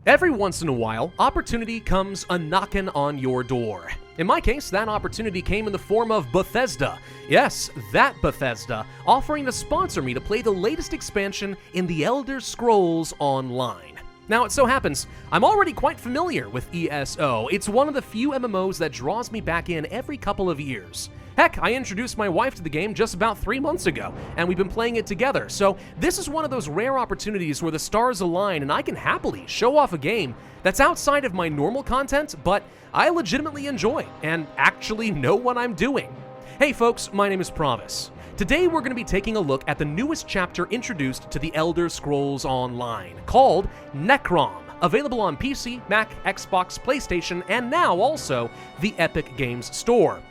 Every once in a while, opportunity comes a-knockin' on your door. In my case, that opportunity came in the form of Bethesda. Yes, that Bethesda, offering to sponsor me to play the latest expansion in the Elder Scrolls Online. Now, it so happens, I'm already quite familiar with ESO. It's one of the few MMOs that draws me back in every couple of years. Heck, I introduced my wife to the game just about 3 months ago, and we've been playing it together, so this is one of those rare opportunities where the stars align and I can happily show off a game that's outside of my normal content, but I legitimately enjoy and actually know what I'm doing. Hey folks, my name is Pravus. Today we're going to be taking a look at the newest chapter introduced to the Elder Scrolls Online, called Necrom, available on PC, Mac, Xbox, PlayStation, and now also the Epic Games Store.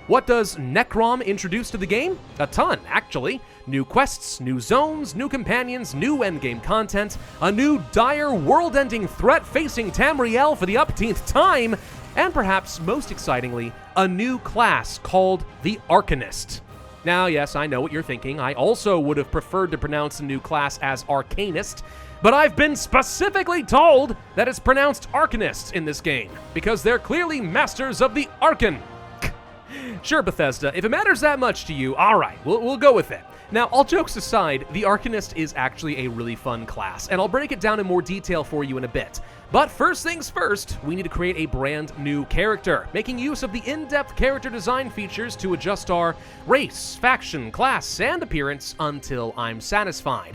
What does Necrom introduce to the game? A ton, actually. New quests, new zones, new companions, new endgame content, a new dire world-ending threat facing Tamriel for the upteenth time, and perhaps most excitingly, a new class called the Arcanist. Now, yes, I know what you're thinking. I also would have preferred to pronounce the new class as Arcanist, but I've been specifically told that it's pronounced Arcanist in this game, because they're clearly masters of the Arcan. Sure, Bethesda, if it matters that much to you, alright, we'll go with it. Now, all jokes aside, the Arcanist is actually a really fun class, and I'll break it down in more detail for you in a bit. But first things first, we need to create a brand new character, making use of the in-depth character design features to adjust our race, faction, class, and appearance until I'm satisfied.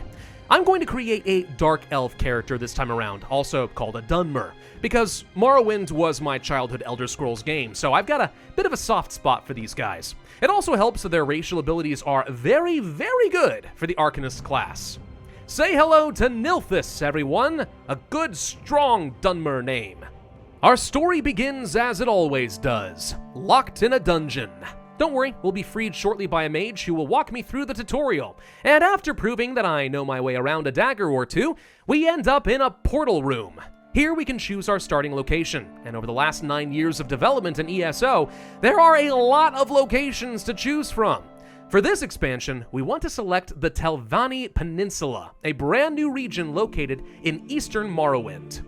I'm going to create a Dark Elf character this time around, also called a Dunmer, because Morrowind was my childhood Elder Scrolls game, so I've got a bit of a soft spot for these guys. It also helps that their racial abilities are very, very good for the Arcanist class. Say hello to Nilthus, everyone, a good, strong Dunmer name. Our story begins as it always does, locked in a dungeon. Don't worry, we'll be freed shortly by a mage who will walk me through the tutorial, and after proving that I know my way around a dagger or two, we end up in a portal room. Here we can choose our starting location, and over the last 9 years of development in ESO, there are a lot of locations to choose from. For this expansion, we want to select the Telvanni Peninsula, a brand new region located in eastern Morrowind.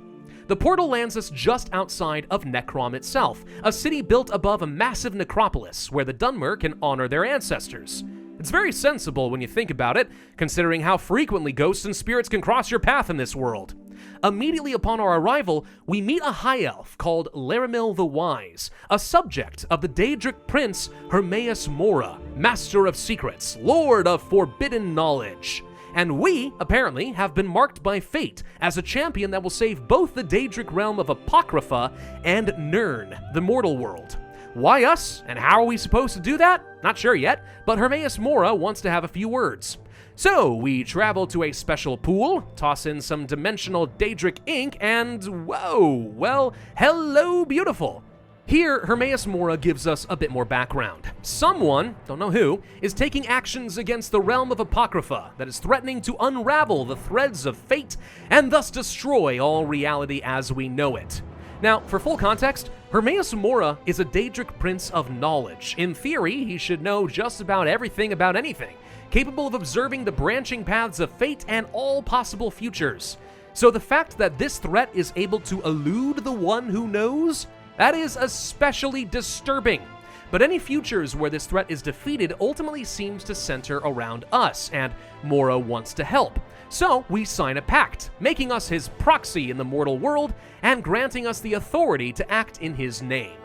The portal lands us just outside of Necrom itself, a city built above a massive necropolis where the Dunmer can honor their ancestors. It's very sensible when you think about it, considering how frequently ghosts and spirits can cross your path in this world. Immediately upon our arrival, we meet a high elf called Laramil the Wise, a subject of the Daedric prince Hermaeus Mora, master of secrets, lord of forbidden knowledge. And we, apparently, have been marked by fate as a champion that will save both the Daedric realm of Apocrypha and Nirn, the mortal world. Why us, and how are we supposed to do that? Not sure yet, but Hermaeus Mora wants to have a few words. So, we travel to a special pool, toss in some dimensional Daedric ink, and whoa, well, hello beautiful. Here, Hermaeus Mora gives us a bit more background. Someone, don't know who, is taking actions against the realm of Apocrypha that is threatening to unravel the threads of fate and thus destroy all reality as we know it. Now, for full context, Hermaeus Mora is a Daedric prince of knowledge. In theory, he should know just about everything about anything, capable of observing the branching paths of fate and all possible futures. So the fact that this threat is able to elude the one who knows, that is especially disturbing. But any futures where this threat is defeated ultimately seems to center around us, and Mora wants to help. So we sign a pact, making us his proxy in the mortal world and granting us the authority to act in his name.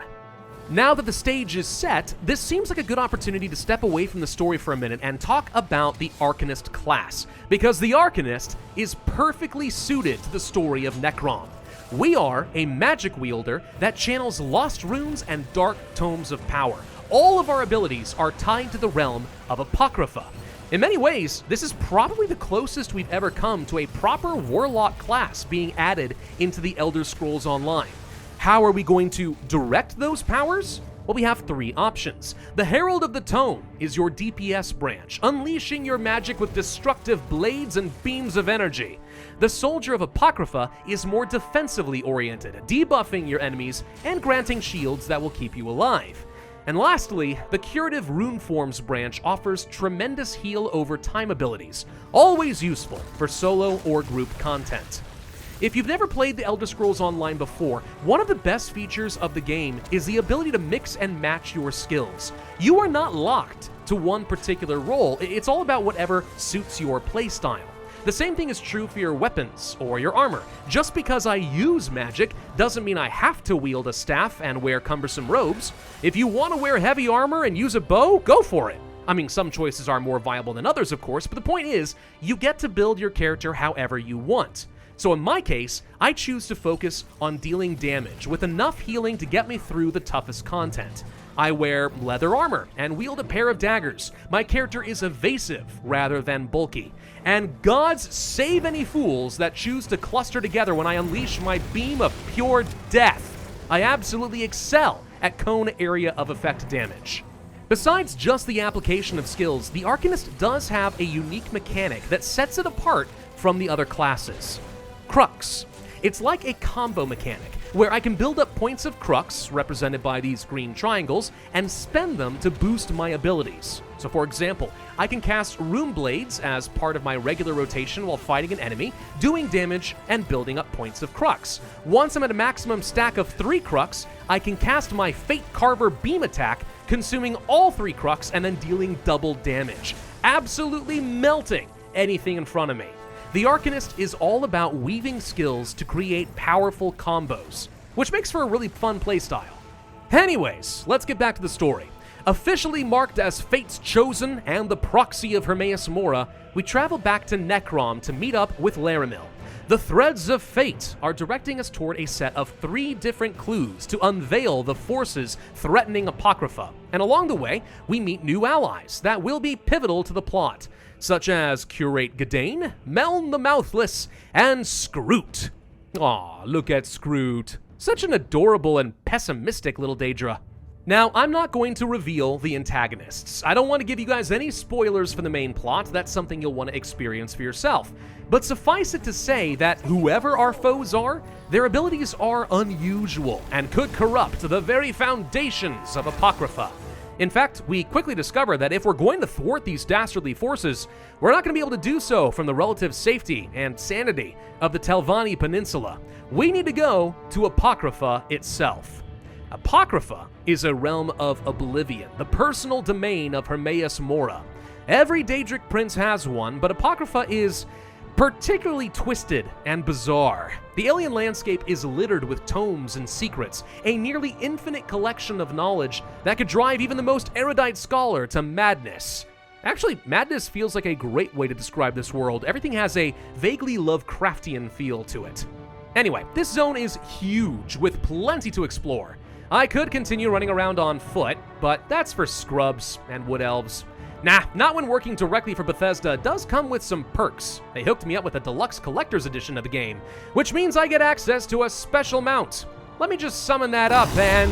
Now that the stage is set, this seems like a good opportunity to step away from the story for a minute and talk about the Arcanist class, because the Arcanist is perfectly suited to the story of Necrom. We are a magic wielder that channels lost runes and dark tomes of power. All of our abilities are tied to the realm of Apocrypha. In many ways, this is probably the closest we've ever come to a proper warlock class being added into the Elder Scrolls Online. How are we going to direct those powers? Well, we have 3 options. The Herald of the Tome is your DPS branch, unleashing your magic with destructive blades and beams of energy. The Soldier of Apocrypha is more defensively oriented, debuffing your enemies and granting shields that will keep you alive. And lastly, the Curative Runeforms branch offers tremendous heal over time abilities, always useful for solo or group content. If you've never played the Elder Scrolls Online before, one of the best features of the game is the ability to mix and match your skills. You are not locked to one particular role, it's all about whatever suits your playstyle. The same thing is true for your weapons or your armor. Just because I use magic doesn't mean I have to wield a staff and wear cumbersome robes. If you want to wear heavy armor and use a bow, go for it. I mean, some choices are more viable than others, of course, but the point is, you get to build your character however you want. So in my case, I choose to focus on dealing damage with enough healing to get me through the toughest content. I wear leather armor and wield a pair of daggers. My character is evasive rather than bulky. And gods save any fools that choose to cluster together when I unleash my beam of pure death. I absolutely excel at cone area of effect damage. Besides just the application of skills, the Arcanist does have a unique mechanic that sets it apart from the other classes. Crux. It's like a combo mechanic, where I can build up points of crux, represented by these green triangles, and spend them to boost my abilities. So for example, I can cast Rune Blades as part of my regular rotation while fighting an enemy, doing damage and building up points of crux. Once I'm at a maximum stack of 3 crux, I can cast my Fate Carver Beam attack, consuming all 3 crux and then dealing double damage, absolutely melting anything in front of me. The Arcanist is all about weaving skills to create powerful combos, which makes for a really fun playstyle. Anyways, let's get back to the story. Officially marked as Fate's Chosen and the proxy of Hermaeus Mora, we travel back to Necrom to meet up with Laramil. The threads of fate are directing us toward a set of 3 different clues to unveil the forces threatening Apocrypha, and along the way, we meet new allies that will be pivotal to the plot, such as Curate Gadain, Meln the Mouthless, and Scroot. Aw, look at Scroot. Such an adorable and pessimistic little Daedra. Now, I'm not going to reveal the antagonists. I don't want to give you guys any spoilers for the main plot. That's something you'll want to experience for yourself. But suffice it to say that whoever our foes are, their abilities are unusual and could corrupt the very foundations of Apocrypha. In fact, we quickly discover that if we're going to thwart these dastardly forces, we're not going to be able to do so from the relative safety and sanity of the Telvanni Peninsula. We need to go to Apocrypha itself. Apocrypha is a realm of oblivion, the personal domain of Hermaeus Mora. Every Daedric prince has one, but Apocrypha is particularly twisted and bizarre. The alien landscape is littered with tomes and secrets, a nearly infinite collection of knowledge that could drive even the most erudite scholar to madness. Actually, madness feels like a great way to describe this world. Everything has a vaguely Lovecraftian feel to it. Anyway, this zone is huge, with plenty to explore. I could continue running around on foot, but that's for scrubs and wood elves. Nah, not when working directly for Bethesda does come with some perks. They hooked me up with a deluxe collector's edition of the game, which means I get access to a special mount. Let me just summon that up and...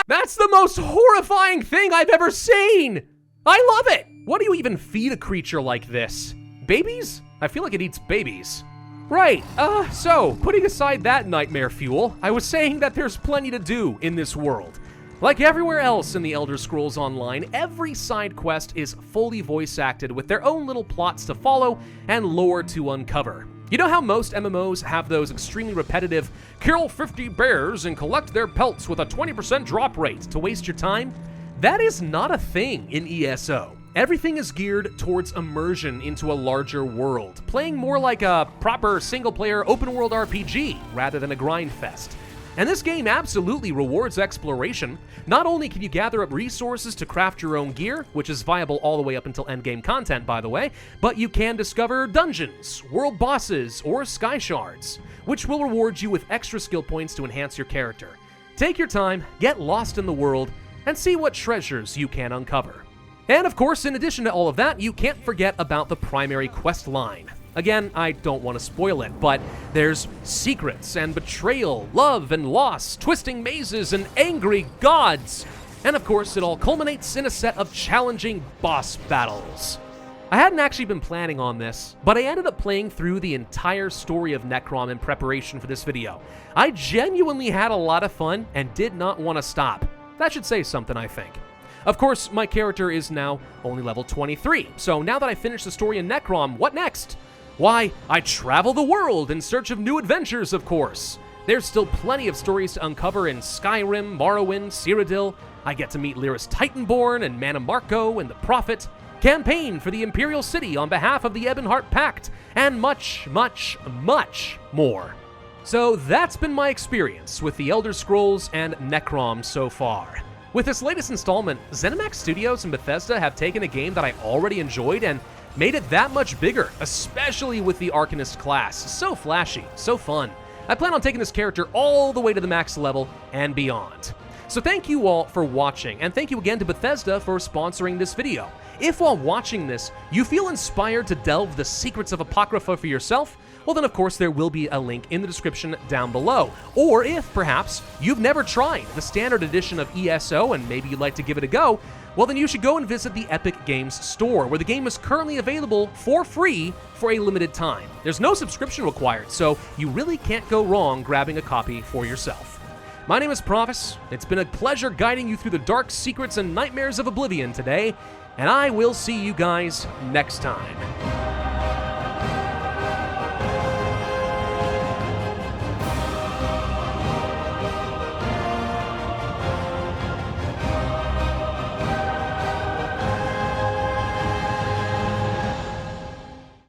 That's the most horrifying thing I've ever seen! I love it! What do you even feed a creature like this? Babies? I feel like it eats babies. Right, so, putting aside that nightmare fuel, I was saying that there's plenty to do in this world. Like everywhere else in the Elder Scrolls Online, every side quest is fully voice acted with their own little plots to follow and lore to uncover. You know how most MMOs have those extremely repetitive, kill 50 bears and collect their pelts with a 20% drop rate to waste your time? That is not a thing in ESO. Everything is geared towards immersion into a larger world, playing more like a proper single-player open-world RPG rather than a grind fest. And this game absolutely rewards exploration. Not only can you gather up resources to craft your own gear, which is viable all the way up until endgame content, by the way, but you can discover dungeons, world bosses, or sky shards, which will reward you with extra skill points to enhance your character. Take your time, get lost in the world, and see what treasures you can uncover. And of course, in addition to all of that, you can't forget about the primary quest line. Again, I don't want to spoil it, but there's secrets and betrayal, love and loss, twisting mazes and angry gods. And of course, it all culminates in a set of challenging boss battles. I hadn't actually been planning on this, but I ended up playing through the entire story of Necrom in preparation for this video. I genuinely had a lot of fun and did not want to stop. That should say something, I think. Of course, my character is now only level 23, so now that I finished the story in Necrom, what next? Why, I travel the world in search of new adventures, of course. There's still plenty of stories to uncover in Skyrim, Morrowind, Cyrodiil. I get to meet Lyris Titanborn and Mana Marco and the Prophet, campaign for the Imperial City on behalf of the Ebonheart Pact, and much, much, much more. So that's been my experience with the Elder Scrolls and Necrom so far. With this latest installment, ZeniMax Studios and Bethesda have taken a game that I already enjoyed and made it that much bigger, especially with the Arcanist class. So flashy, so fun. I plan on taking this character all the way to the max level and beyond. So thank you all for watching, and thank you again to Bethesda for sponsoring this video. If while watching this, you feel inspired to delve the secrets of Apocrypha for yourself, well then of course there will be a link in the description down below. Or if, perhaps, you've never tried the standard edition of ESO and maybe you'd like to give it a go, well then you should go and visit the Epic Games store, where the game is currently available for free for a limited time. There's no subscription required, so you really can't go wrong grabbing a copy for yourself. My name is Pravus. It's been a pleasure guiding you through the dark secrets and nightmares of Oblivion today, and I will see you guys next time.